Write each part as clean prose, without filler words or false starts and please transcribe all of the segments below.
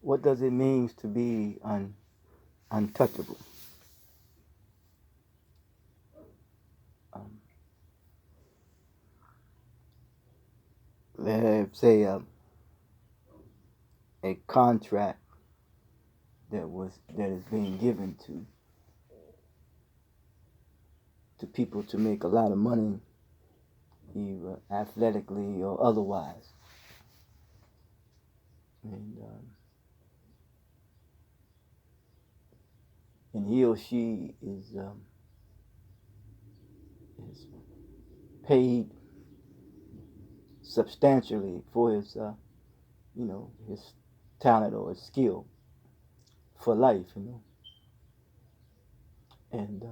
What does it mean to be untouchable? Um, let's say a contract that is being given to people to make a lot of money, either athletically or otherwise, and he or she is paid substantially for his talent or his skill for life, and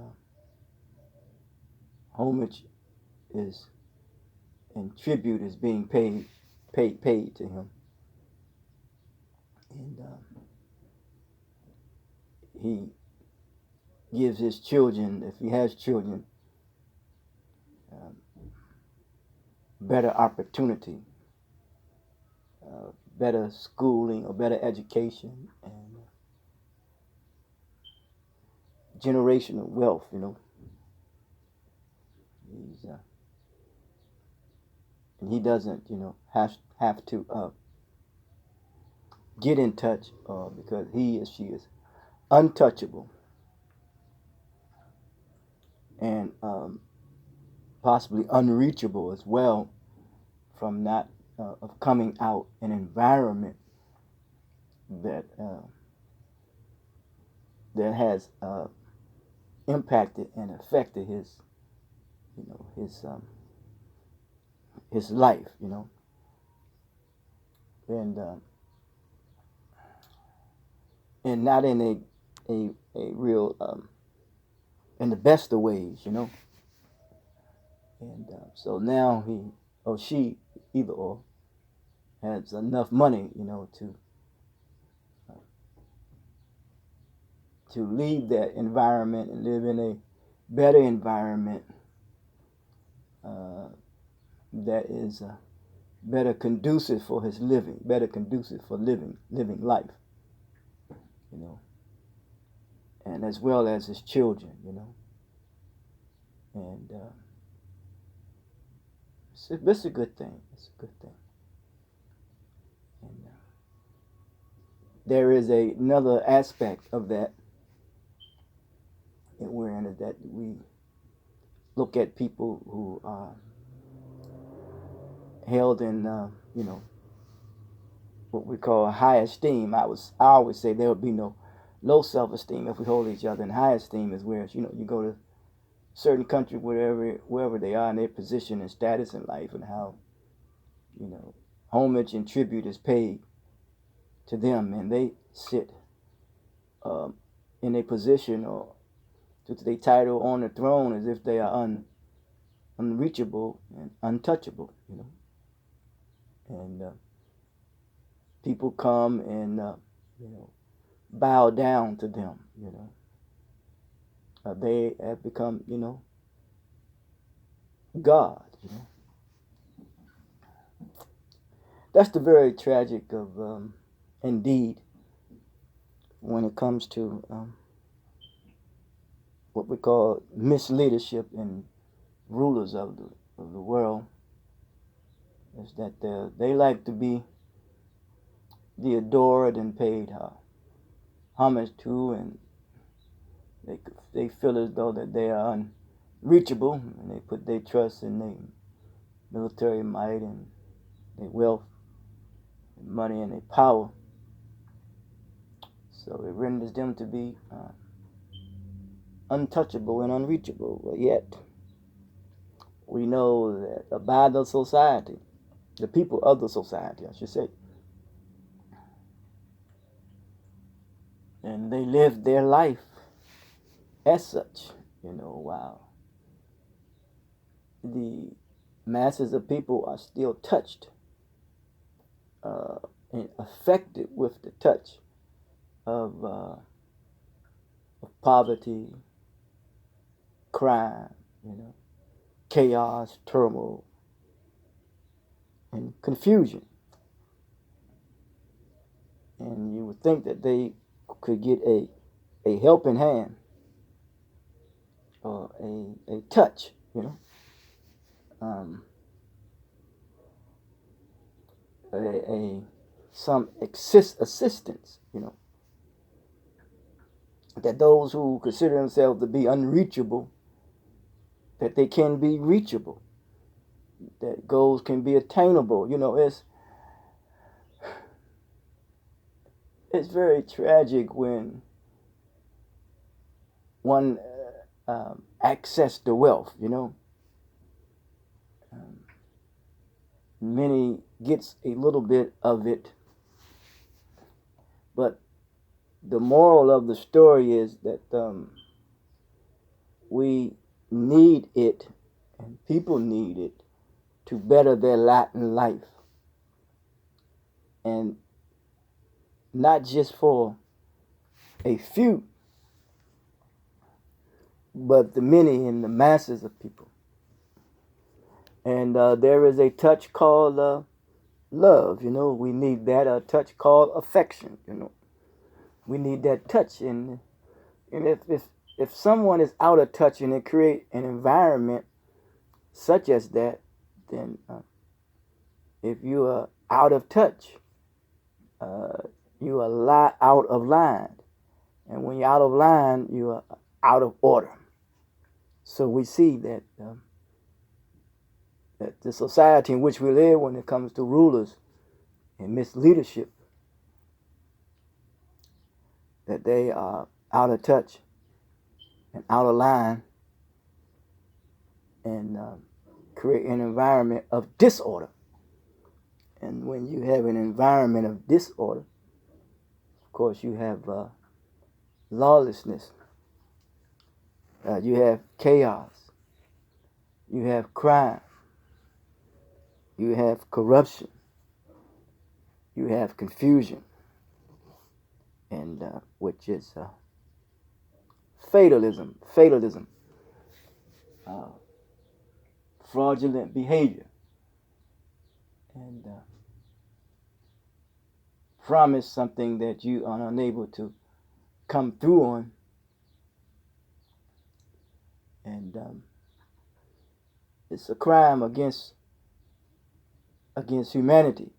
homage is and tribute is being paid to him, and he gives his children, if he has children, um, better opportunity, better schooling or better education, and generational wealth. He's and he doesn't, have to get in touch because he or she is untouchable and possibly unreachable as well from not of coming out an environment that that has impacted and affected his life, and and not in a real in the best of ways, and so now he or she, either or, has enough money, to leave that environment and live in a better environment uh, that is better conducive for his living, better conducive for living life, you know, and as well as his children, and it's a good thing. It's a good thing. And there is another aspect of that wherein is that we look at people who are held in, what we call high esteem. I always say there would be no low self-esteem if we hold each other in high esteem. Is where you go to certain country, wherever they are in their position and status in life, and how homage and tribute is paid to them, and they sit um, in a position or due to their title on the throne as if they are unreachable and untouchable, and people come and bow down to them. They have become God. That's the very tragic of indeed when it comes to what we call misleadership in rulers of the world, is that they like to be the adored and paid homage to, and they feel as though that they are unreachable, and they put their trust in their military might and their wealth, and money, and their power. So it renders them to be untouchable and unreachable. But yet, we know that by the society, the people of the society, I should say, and they live their life as such, while the masses of people are still touched uh, and affected with the touch of poverty, crime, chaos, turmoil, and confusion. and you would think that they could get a helping hand or a touch, a some assistance, that those who consider themselves to be unreachable, that they can be reachable, that goals can be attainable. It's very tragic when one access the wealth, many gets a little bit of it, but the moral of the story is that we need it, and people need it to better their lot in life, and not just for a few, but the many and the masses of people. And there is a touch called love. We need that. A touch called affection. We need that touch. And if someone is out of touch and they create an environment such as that, then if you are out of touch, you are out of line. And when you're out of line, you are out of order. So we see that that the society in which we live, when it comes to rulers and misleadership, that they are out of touch and out of line, and create an environment of disorder. And when you have an environment of disorder, of course, you have lawlessness, you have chaos, you have crime, you have corruption, you have confusion, and which is fatalism, fraudulent behavior, and promise something that you are unable to come through on, and it's a crime against humanity.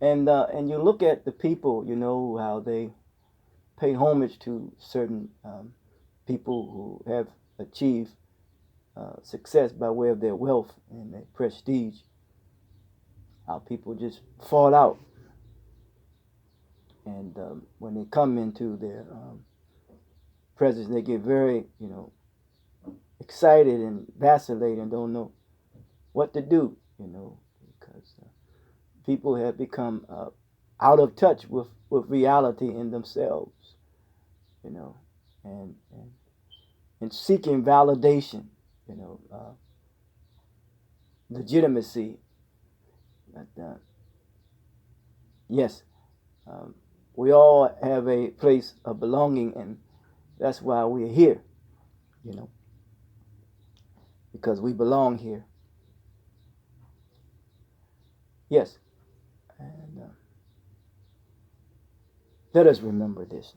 And you look at the people, how they pay homage to certain people who have achieved success by way of their wealth and their prestige. How people just fall out, and when they come into their presence, they get very, excited and vacillate and don't know what to do, because people have become out of touch with reality in themselves, and seeking validation, legitimacy. But yes, we all have a place of belonging, and that's why we're here, because we belong here. Yes, and let us remember this.